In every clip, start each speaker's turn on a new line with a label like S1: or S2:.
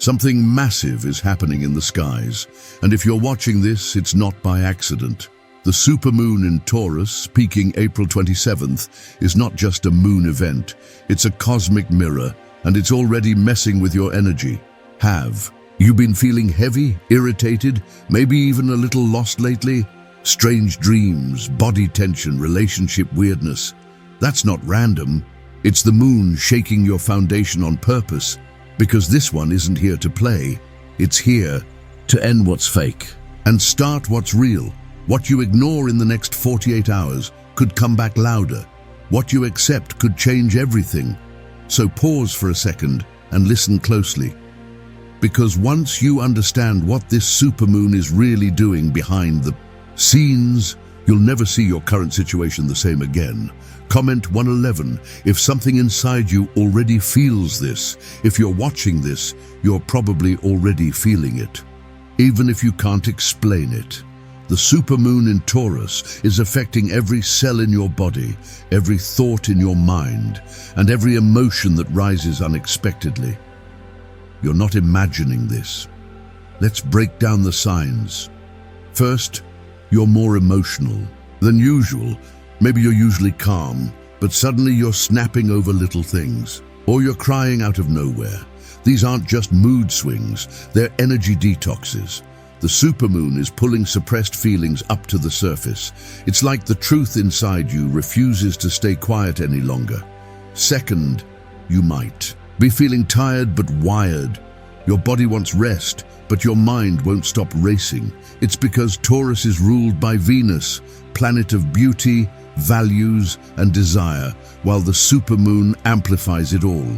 S1: Something massive is happening in the skies, and if you're watching this, it's not by accident. The supermoon in Taurus, peaking April 27th, is not just a moon event. It's a cosmic mirror, and it's already messing with your energy. Have you been feeling heavy, irritated, maybe even a little lost lately? Strange dreams, body tension, relationship weirdness. That's not random. It's the moon shaking your foundation on purpose, because this one isn't here to play. It's here to end what's fake and start what's real. What you ignore in the next 48 hours could come back louder. What you accept could change everything. So pause for a second and listen closely. Because once you understand what this supermoon is really doing behind the scenes, you'll never see your current situation the same again. Comment 111 if something inside you already feels this. If you're watching this, you're probably already feeling it, even if you can't explain it. The supermoon in Taurus is affecting every cell in your body, every thought in your mind, and every emotion that rises unexpectedly. You're not imagining this. Let's break down the signs. First, you're more emotional than usual. Maybe you're usually calm, but suddenly you're snapping over little things, or you're crying out of nowhere. These aren't just mood swings, they're energy detoxes. The supermoon is pulling suppressed feelings up to the surface. It's like the truth inside you refuses to stay quiet any longer. Second, you might be feeling tired but wired. Your body wants rest, but your mind won't stop racing. It's because Taurus is ruled by Venus, planet of beauty, values, and desire, while the supermoon amplifies it all.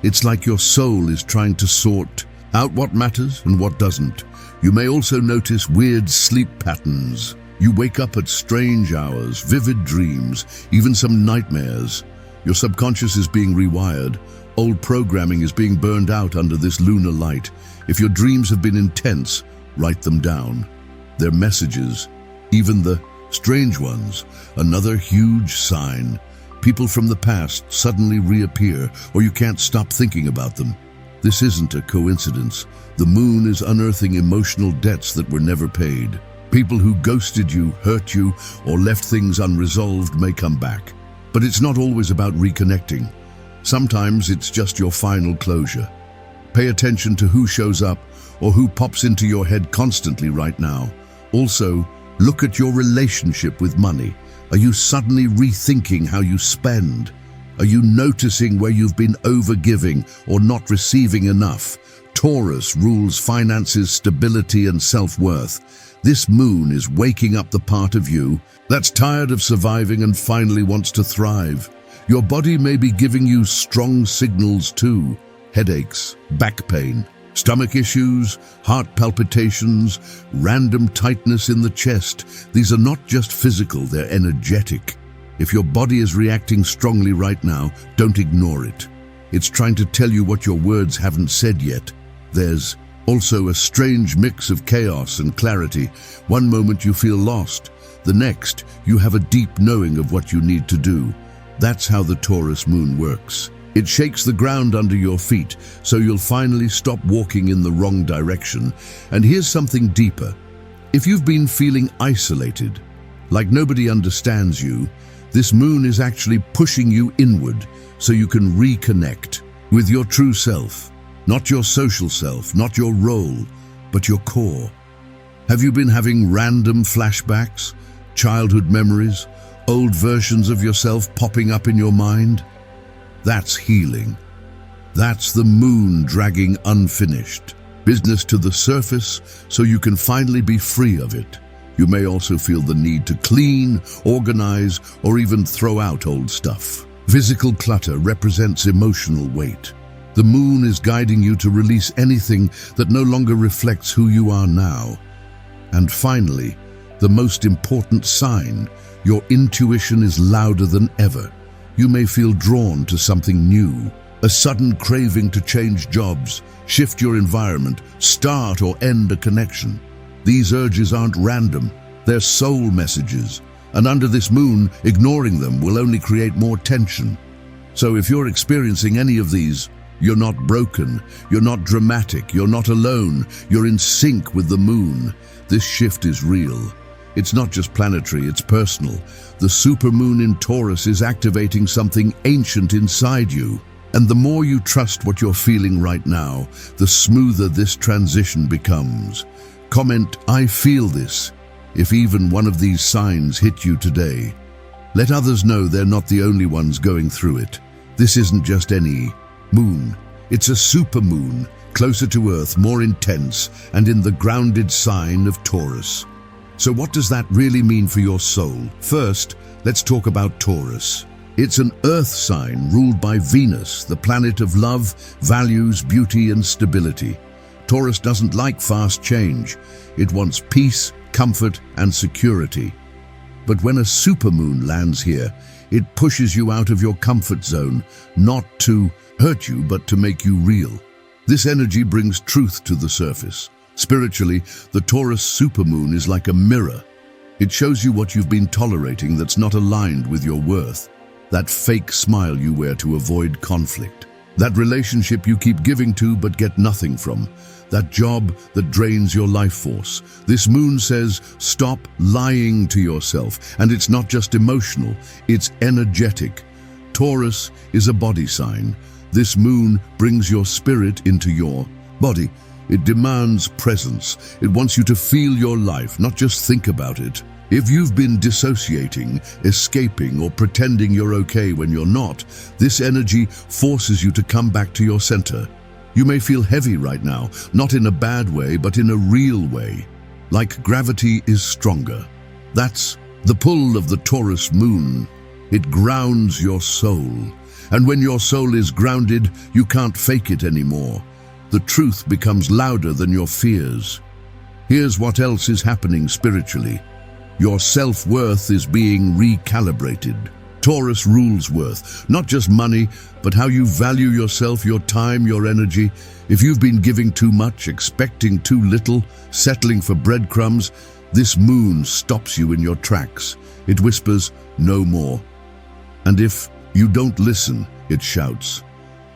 S1: It's like your soul is trying to sort out what matters and what doesn't. You may also notice weird sleep patterns. You wake up at strange hours, vivid dreams, even some nightmares. Your subconscious is being rewired. Old programming is being burned out under this lunar light. If your dreams have been intense, write them down. They're messages, even the strange ones. Another huge sign. People from the past suddenly reappear, or you can't stop thinking about them. This isn't a coincidence. The moon is unearthing emotional debts that were never paid. People who ghosted you, hurt you, or left things unresolved may come back. But it's not always about reconnecting. Sometimes it's just your final closure. Pay attention to who shows up or who pops into your head constantly right now. Also, look at your relationship with money. Are you suddenly rethinking how you spend? Are you noticing where you've been overgiving or not receiving enough? Taurus rules finances, stability, and self-worth. This moon is waking up the part of you that's tired of surviving and finally wants to thrive. Your body may be giving you strong signals too. Headaches, back pain, stomach issues, heart palpitations, random tightness in the chest. These are not just physical, they're energetic. If your body is reacting strongly right now, don't ignore it. It's trying to tell you what your words haven't said yet. There's also a strange mix of chaos and clarity. One moment you feel lost. The next, you have a deep knowing of what you need to do. That's how the Taurus moon works. It shakes the ground under your feet, so you'll finally stop walking in the wrong direction. And here's something deeper. If you've been feeling isolated, like nobody understands you, this moon is actually pushing you inward so you can reconnect with your true self. Not your social self, not your role, but your core. Have you been having random flashbacks, childhood memories, old versions of yourself popping up in your mind? That's healing. That's the moon dragging unfinished business to the surface so you can finally be free of it. You may also feel the need to clean, organize, or even throw out old stuff. Physical clutter represents emotional weight. The moon is guiding you to release anything that no longer reflects who you are now. And finally, the most important sign, your intuition is louder than ever. You may feel drawn to something new, a sudden craving to change jobs, shift your environment, start or end a connection. These urges aren't random, they're soul messages, and under this moon, ignoring them will only create more tension. So if you're experiencing any of these, You're not broken, you're not dramatic, you're not alone, you're in sync with the moon. This shift is real. It's not just planetary, it's personal. The supermoon in Taurus is activating something ancient inside you. And the more you trust what you're feeling right now, the smoother this transition becomes. Comment, "I feel this," if even one of these signs hit you today. Let others know they're not the only ones going through it. This isn't just any moon. It's a supermoon, closer to Earth, more intense, and in the grounded sign of Taurus. So what does that really mean for your soul? First, let's talk about Taurus. It's an Earth sign ruled by Venus, the planet of love, values, beauty, and stability. Taurus doesn't like fast change. It wants peace, comfort, and security. But when a supermoon lands here, it pushes you out of your comfort zone, not to hurt you, but to make you real. This energy brings truth to the surface. Spiritually, the Taurus supermoon is like a mirror. It shows you what you've been tolerating that's not aligned with your worth. That fake smile you wear to avoid conflict. That relationship you keep giving to but get nothing from. That job that drains your life force. This moon says, stop lying to yourself. And it's not just emotional, it's energetic. Taurus is a body sign. This moon brings your spirit into your body. It demands presence. It wants you to feel your life, not just think about it. If you've been dissociating, escaping, or pretending you're okay when you're not, this energy forces you to come back to your center. You may feel heavy right now, not in a bad way, but in a real way. Like gravity is stronger. That's the pull of the Taurus moon. It grounds your soul. And when your soul is grounded, you can't fake it anymore. The truth becomes louder than your fears. Here's what else is happening spiritually. Your self-worth is being recalibrated. Taurus rules worth, not just money, but how you value yourself, your time, your energy. If you've been giving too much, expecting too little, settling for breadcrumbs, this moon stops you in your tracks. It whispers, no more. And if you don't listen, it shouts.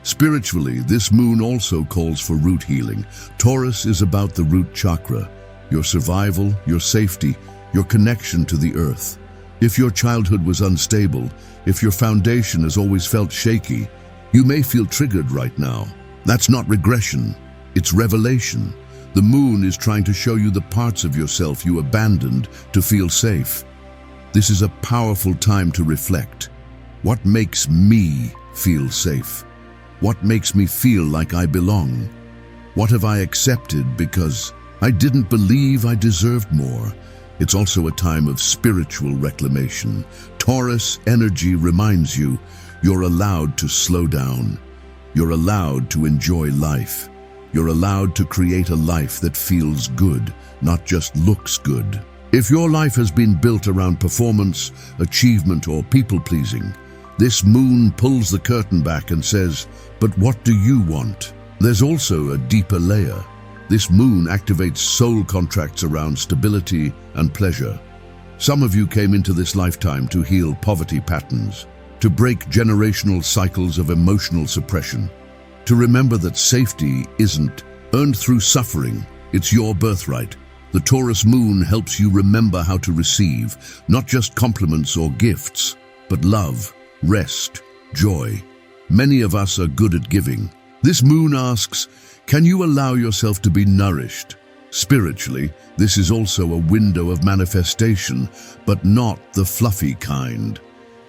S1: Spiritually, this moon also calls for root healing. Taurus is about the root chakra, your survival, your safety, your connection to the earth. If your childhood was unstable, if your foundation has always felt shaky, you may feel triggered right now. That's not regression, it's revelation. The moon is trying to show you the parts of yourself you abandoned to feel safe. This is a powerful time to reflect. What makes me feel safe? What makes me feel like I belong? What have I accepted because I didn't believe I deserved more? It's also a time of spiritual reclamation. Taurus energy reminds you you're allowed to slow down. You're allowed to enjoy life. You're allowed to create a life that feels good, not just looks good. If your life has been built around performance, achievement, or people-pleasing, this moon pulls the curtain back and says, but what do you want? There's also a deeper layer. This moon activates soul contracts around stability and pleasure. Some of you came into this lifetime to heal poverty patterns, to break generational cycles of emotional suppression, to remember that safety isn't earned through suffering, it's your birthright. The Taurus moon helps you remember how to receive, not just compliments or gifts, but love, rest, joy. Many of us are good at giving. This moon asks, can you allow yourself to be nourished? Spiritually, this is also a window of manifestation, but not the fluffy kind.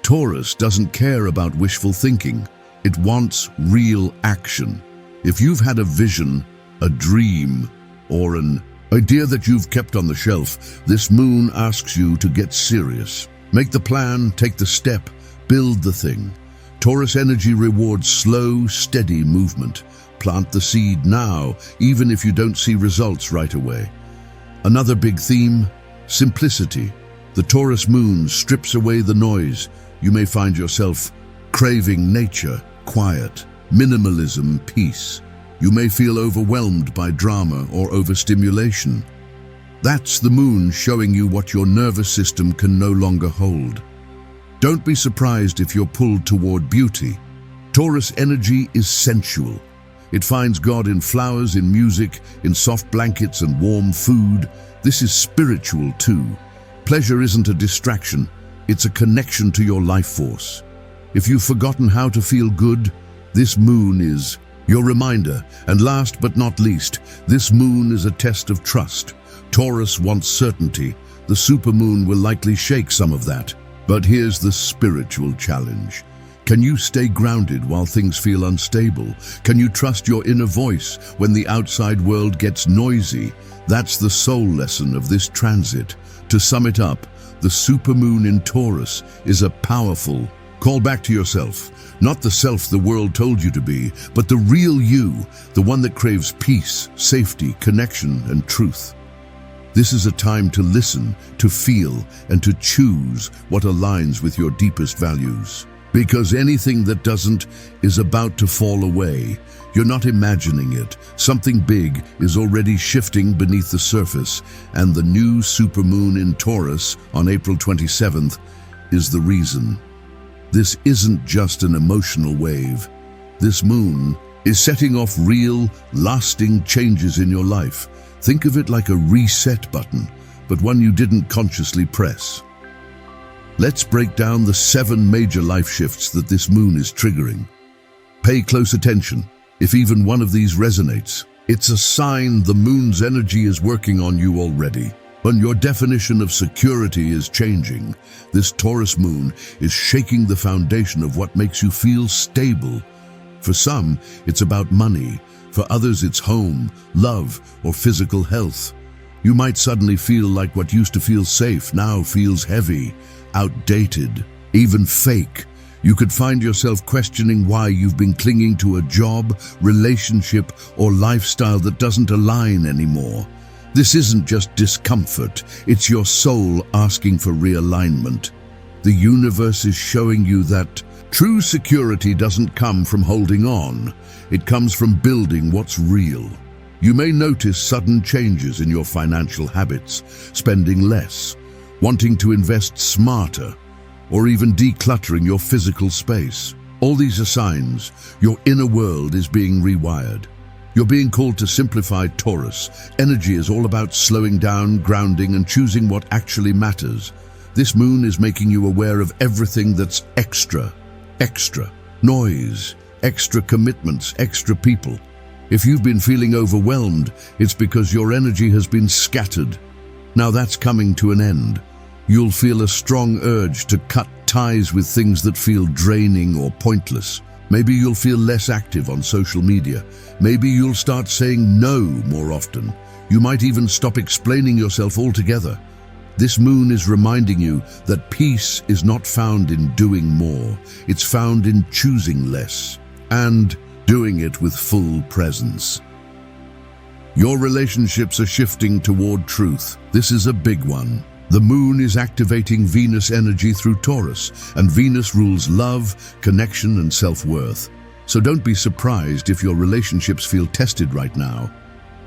S1: Taurus doesn't care about wishful thinking. It wants real action. If you've had a vision, a dream, or an idea that you've kept on the shelf, this moon asks you to get serious. Make the plan, take the step, build the thing. Taurus energy rewards slow, steady movement. Plant the seed now, even if you don't see results right away. Another big theme, simplicity. The Taurus moon strips away the noise. You may find yourself craving nature, quiet, minimalism, peace. You may feel overwhelmed by drama or overstimulation. That's the moon showing you what your nervous system can no longer hold. Don't be surprised if you're pulled toward beauty. Taurus energy is sensual. It finds God in flowers, in music, in soft blankets and warm food. This is spiritual too. Pleasure isn't a distraction, it's a connection to your life force. If you've forgotten how to feel good, this moon is your reminder. And last but not least, this moon is a test of trust. Taurus wants certainty. The supermoon will likely shake some of that. But here's the spiritual challenge. Can you stay grounded while things feel unstable? Can you trust your inner voice when the outside world gets noisy? That's the soul lesson of this transit. To sum it up, the supermoon in Taurus is a powerful call back to yourself. Not the self the world told you to be, but the real you, the one that craves peace, safety, connection, and truth. This is a time to listen, to feel, and to choose what aligns with your deepest values. Because anything that doesn't is about to fall away. You're not imagining it. Something big is already shifting beneath the surface, and the new supermoon in Taurus on April 27th is the reason. This isn't just an emotional wave. This moon is setting off real, lasting changes in your life. Think of it like a reset button, but one you didn't consciously press. Let's break down the 7 major life shifts that this moon is triggering. Pay close attention. If even one of these resonates, it's a sign the moon's energy is working on you already. When your definition of security is changing, this Taurus moon is shaking the foundation of what makes you feel stable. For some, it's about money. For others, it's home, love, or physical health. You might suddenly feel like what used to feel safe now feels heavy, outdated, even fake. You could find yourself questioning why you've been clinging to a job, relationship, or lifestyle that doesn't align anymore. This isn't just discomfort, it's your soul asking for realignment. The universe is showing you that true security doesn't come from holding on, it comes from building what's real. You may notice sudden changes in your financial habits, spending less, wanting to invest smarter, or even decluttering your physical space. All these are signs your inner world is being rewired. You're being called to simplify, Taurus. Energy is all about slowing down, grounding, and choosing what actually matters. This moon is making you aware of everything that's extra. Noise, extra commitments, extra people. If you've been feeling overwhelmed, it's because your energy has been scattered. Now that's coming to an end. You'll feel a strong urge to cut ties with things that feel draining or pointless. Maybe you'll feel less active on social media. Maybe you'll start saying no more often. You might even stop explaining yourself altogether. This moon is reminding you that peace is not found in doing more. It's found in choosing less and doing it with full presence. Your relationships are shifting toward truth. This is a big one. The moon is activating Venus energy through Taurus, and Venus rules love, connection, and self-worth. So don't be surprised if your relationships feel tested right now.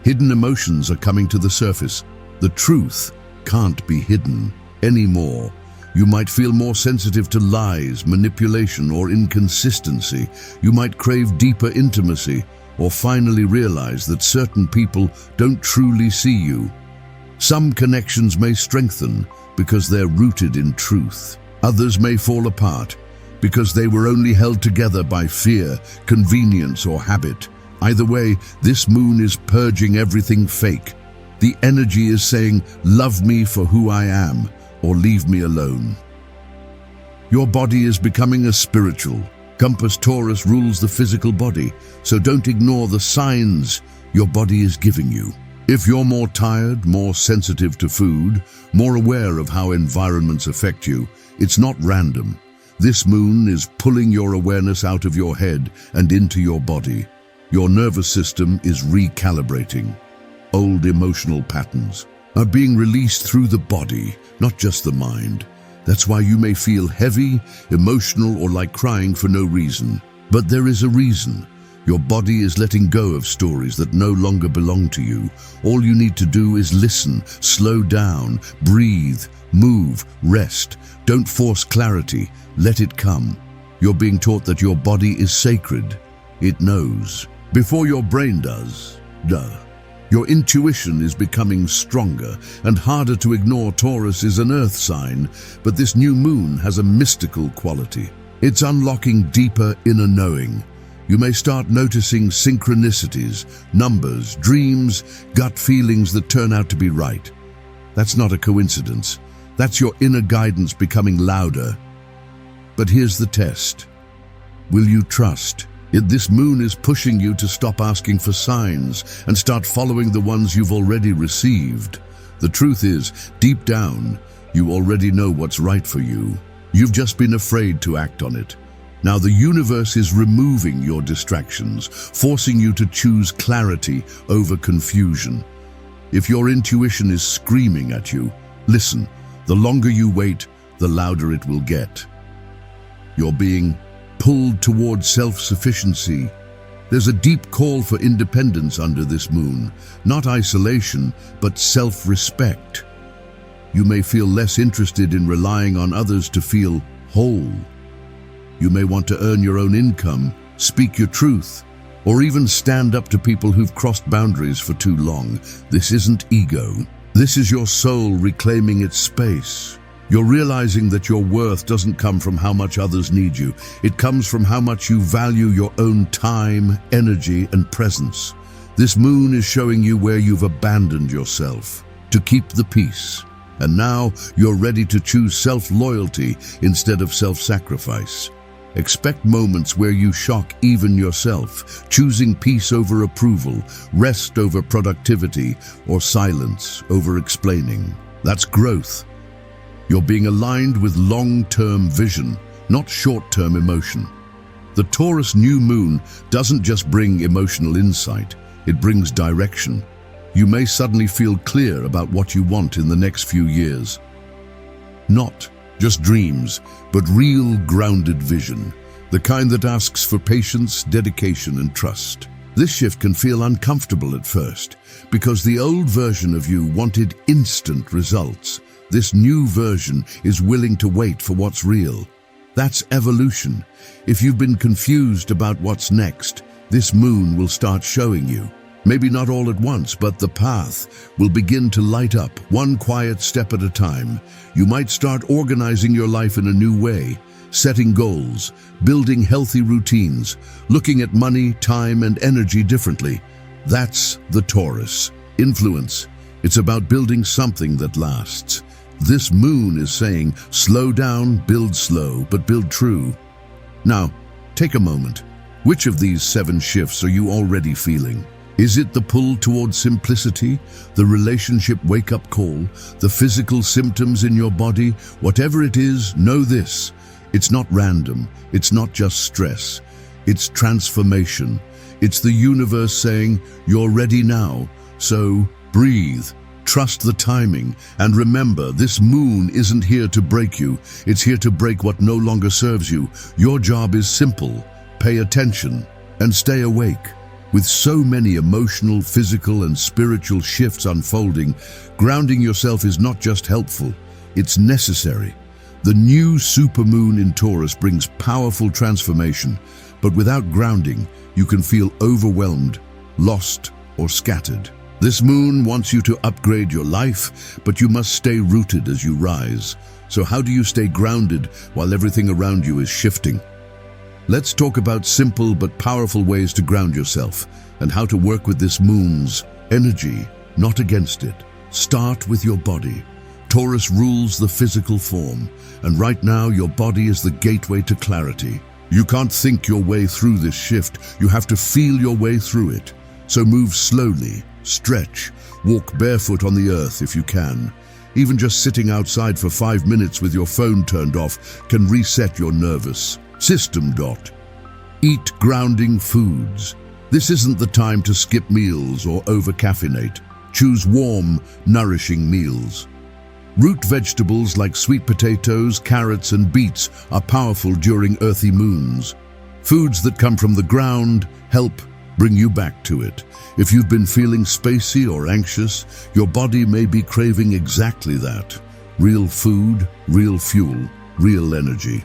S1: Hidden emotions are coming to the surface. The truth can't be hidden anymore. You might feel more sensitive to lies, manipulation, or inconsistency. You might crave deeper intimacy, or finally realize that certain people don't truly see you. Some connections may strengthen because they're rooted in truth. Others may fall apart because they were only held together by fear, convenience, or habit. Either way, this moon is purging everything fake. The energy is saying, love me for who I am, or leave me alone. Your body is becoming a spiritual compass. Taurus rules the physical body, so don't ignore the signs your body is giving you. If you're more tired, more sensitive to food, more aware of how environments affect you, it's not random. This moon is pulling your awareness out of your head and into your body. Your nervous system is recalibrating. Old emotional patterns are being released through the body, not just the mind. That's why you may feel heavy, emotional, or like crying for no reason. But there is a reason. Your body is letting go of stories that no longer belong to you. All you need to do is listen, slow down, breathe, move, rest. Don't force clarity, let it come. You're being taught that your body is sacred. It knows. Before your brain does. Duh. Your intuition is becoming stronger and harder to ignore. Taurus is an earth sign, but this new moon has a mystical quality. It's unlocking deeper inner knowing. You may start noticing synchronicities, numbers, dreams, gut feelings that turn out to be right. That's not a coincidence. That's your inner guidance becoming louder. But here's the test. Will you trust? This moon is pushing you to stop asking for signs and start following the ones you've already received. The truth is, deep down, you already know what's right for you. You've just been afraid to act on it. Now the universe is removing your distractions, forcing you to choose clarity over confusion. If your intuition is screaming at you, listen. The longer you wait, the louder it will get. You're being pulled towards self-sufficiency. There's a deep call for independence under this moon, not isolation, but self-respect. You may feel less interested in relying on others to feel whole. You may want to earn your own income, speak your truth, or even stand up to people who've crossed boundaries for too long. This isn't ego. This is your soul reclaiming its space. You're realizing that your worth doesn't come from how much others need you. It comes from how much you value your own time, energy, and presence. This moon is showing you where you've abandoned yourself to keep the peace. And now you're ready to choose self-loyalty instead of self-sacrifice. Expect moments where you shock even yourself, choosing peace over approval, rest over productivity, or silence over explaining. That's growth. You're being aligned with long-term vision, not short-term emotion. The Taurus new moon doesn't just bring emotional insight, it brings direction. You may suddenly feel clear about what you want in the next few years. Not just dreams, but real grounded vision, the kind that asks for patience, dedication, and trust. This shift can feel uncomfortable at first, because the old version of you wanted instant results. This new version is willing to wait for what's real. That's evolution. If you've been confused about what's next, this moon will start showing you. Maybe not all at once, but the path will begin to light up, one quiet step at a time. You might start organizing your life in a new way, setting goals, building healthy routines, looking at money, time, and energy differently. That's the Taurus. Influence. It's about building something that lasts. This moon is saying, slow down, build slow, but build true. Now, take a moment. Which of these 7 shifts are you already feeling? Is it the pull towards simplicity, the relationship wake-up call, the physical symptoms in your body? Whatever it is, know this. It's not random. It's not just stress. It's transformation. It's the universe saying, you're ready now. So breathe, trust the timing, and remember, this moon isn't here to break you. It's here to break what no longer serves you. Your job is simple. Pay attention and stay awake. With so many emotional, physical, and spiritual shifts unfolding, grounding yourself is not just helpful, it's necessary. The new supermoon in Taurus brings powerful transformation, but without grounding, you can feel overwhelmed, lost, or scattered. This moon wants you to upgrade your life, but you must stay rooted as you rise. So how do you stay grounded while everything around you is shifting? Let's talk about simple but powerful ways to ground yourself and how to work with this moon's energy, not against it. Start with your body. Taurus rules the physical form, and right now your body is the gateway to clarity. You can't think your way through this shift, you have to feel your way through it. So move slowly, stretch, walk barefoot on the earth if you can. Even just sitting outside for 5 minutes with your phone turned off can reset your nervous system. Eat grounding foods. This isn't the time to skip meals or over-caffeinate. Choose warm, nourishing meals. Root vegetables like sweet potatoes, carrots, and beets are powerful during earthy moons. Foods that come from the ground help bring you back to it. If you've been feeling spacey or anxious, your body may be craving exactly that. Real food, real fuel, real energy.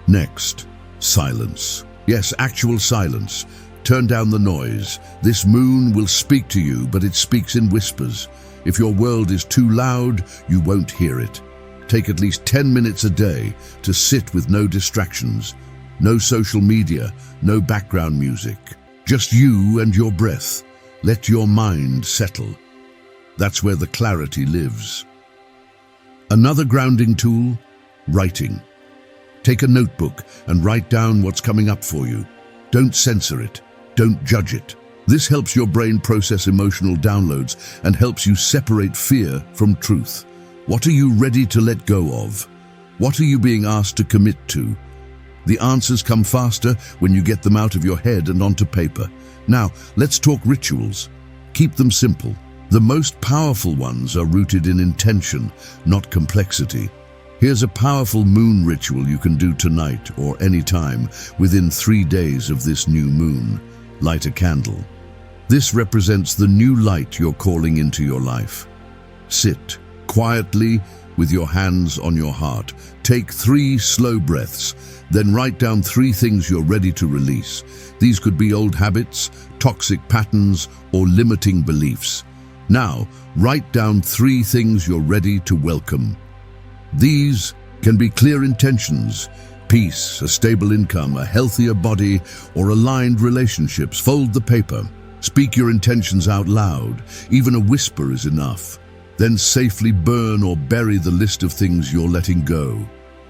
S1: Next, Silence. Yes, actual silence. Turn down the noise. This moon will speak to you, but it speaks in whispers. If your world is too loud, you won't hear it. Take at least 10 minutes a day to sit with no distractions, no social media, no background music. Just you and your breath. Let your mind settle. That's where the clarity lives. Another grounding tool, writing. Take a notebook and write down what's coming up for you. Don't censor it. Don't judge it. This helps your brain process emotional downloads and helps you separate fear from truth. What are you ready to let go of? What are you being asked to commit to? The answers come faster when you get them out of your head and onto paper. Now, let's talk rituals. Keep them simple. The most powerful ones are rooted in intention, not complexity. Here's a powerful moon ritual you can do tonight or any time within 3 days of this new moon. Light a candle. This represents the new light you're calling into your life. Sit quietly with your hands on your heart. Take 3 slow breaths, then write down 3 things you're ready to release. These could be old habits, toxic patterns, or limiting beliefs. Now, write down 3 things you're ready to welcome. These can be clear intentions, peace, a stable income, a healthier body, or aligned relationships. Fold the paper. Speak your intentions out loud. Even a whisper is enough. Then safely burn or bury the list of things you're letting go.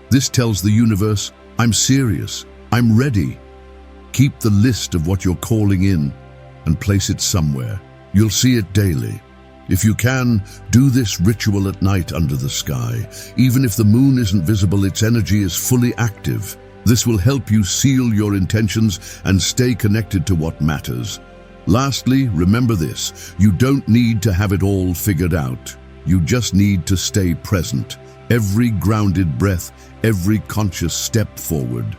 S1: This tells the universe, I'm serious, I'm ready. Keep the list of what you're calling in and place it somewhere. You'll see it daily. If you can, do this ritual at night under the sky. Even if the moon isn't visible, its energy is fully active. This will help you seal your intentions and stay connected to what matters. Lastly, remember this, you don't need to have it all figured out. You just need to stay present. Every grounded breath, every conscious step forward.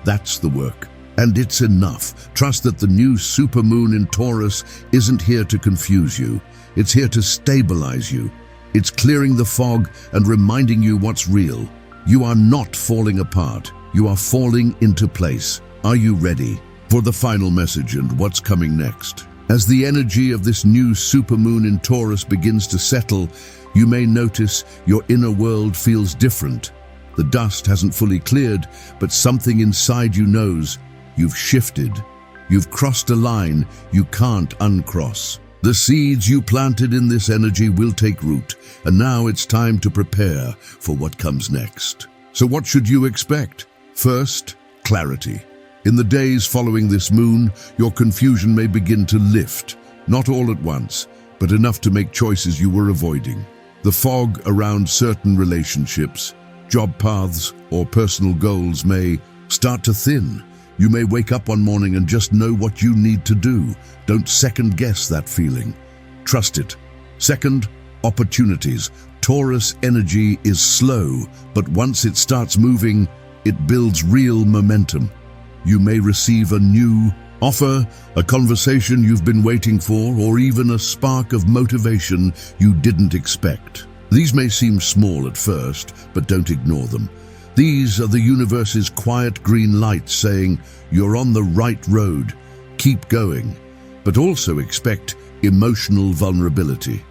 S1: That's the work. And it's enough. Trust that the new supermoon in Taurus isn't here to confuse you. It's here to stabilize you. It's clearing the fog and reminding you what's real. You are not falling apart. You are falling into place. Are you ready for the final message and what's coming next? As the energy of this new supermoon in Taurus begins to settle, you may notice your inner world feels different. The dust hasn't fully cleared, but something inside you knows you've shifted. You've crossed a line you can't uncross. The seeds you planted in this energy will take root, and now it's time to prepare for what comes next. So what should you expect? First, clarity. In the days following this moon, your confusion may begin to lift, not all at once, but enough to make choices you were avoiding. The fog around certain relationships, job paths, or personal goals may start to thin. You may wake up one morning and just know what you need to do. Don't second-guess that feeling. Trust it. Second, opportunities. Taurus energy is slow, but once it starts moving, it builds real momentum. You may receive a new offer, a conversation you've been waiting for, or even a spark of motivation you didn't expect. These may seem small at first, but don't ignore them. These are the universe's quiet green lights saying, you're on the right road, keep going. But also expect emotional vulnerability.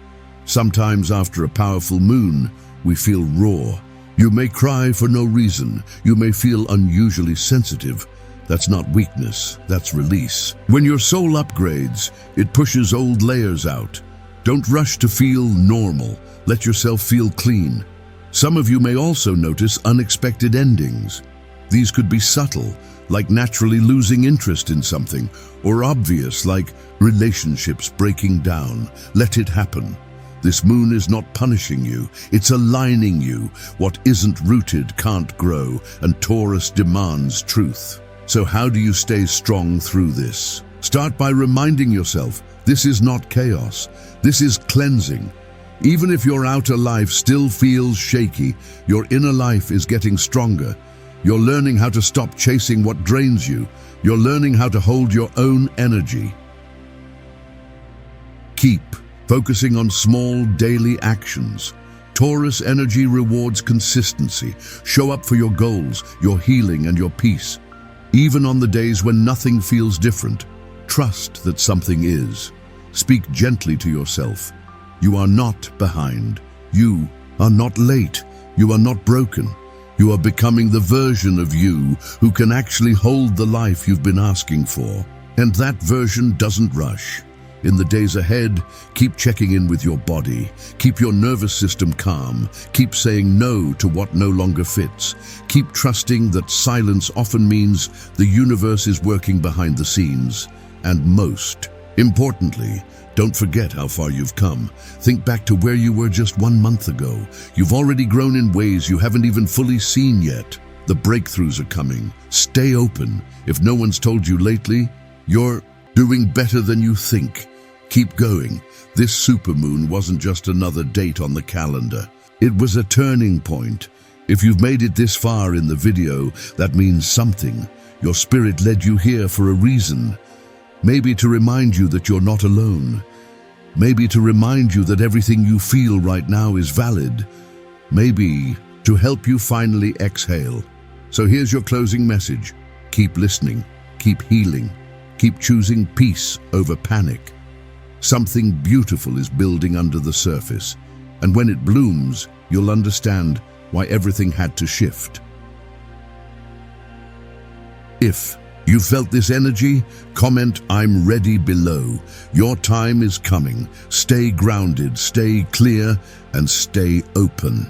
S1: Sometimes after a powerful moon, we feel raw. You may cry for no reason. You may feel unusually sensitive. That's not weakness, that's release. When your soul upgrades, it pushes old layers out. Don't rush to feel normal. Let yourself feel clean. Some of you may also notice unexpected endings. These could be subtle, like naturally losing interest in something, or obvious, like relationships breaking down. Let it happen. This moon is not punishing you, it's aligning you. What isn't rooted can't grow, and Taurus demands truth. So how do you stay strong through this? Start by reminding yourself, this is not chaos, this is cleansing. Even if your outer life still feels shaky, your inner life is getting stronger. You're learning how to stop chasing what drains you. You're learning how to hold your own energy. Keep focusing on small daily actions. Taurus energy rewards consistency. Show up for your goals, your healing, and your peace. Even on the days when nothing feels different, trust that something is. Speak gently to yourself. You are not behind. You are not late. You are not broken. You are becoming the version of you who can actually hold the life you've been asking for. And that version doesn't rush. In the days ahead, keep checking in with your body. Keep your nervous system calm. Keep saying no to what no longer fits. Keep trusting that silence often means the universe is working behind the scenes. And most importantly, don't forget how far you've come. Think back to where you were just 1 month ago. You've already grown in ways you haven't even fully seen yet. The breakthroughs are coming. Stay open. If no one's told you lately, you're doing better than you think. Keep going. This supermoon wasn't just another date on the calendar. It was a turning point. If you've made it this far in the video, that means something. Your spirit led you here for a reason. Maybe to remind you that you're not alone. Maybe to remind you that everything you feel right now is valid. Maybe to help you finally exhale. So here's your closing message. Keep listening. Keep healing. Keep choosing peace over panic. Something beautiful is building under the surface, and when it blooms, you'll understand why everything had to shift. If you felt this energy, comment "I'm ready" below. Your time is coming. Stay grounded, stay clear, and stay open.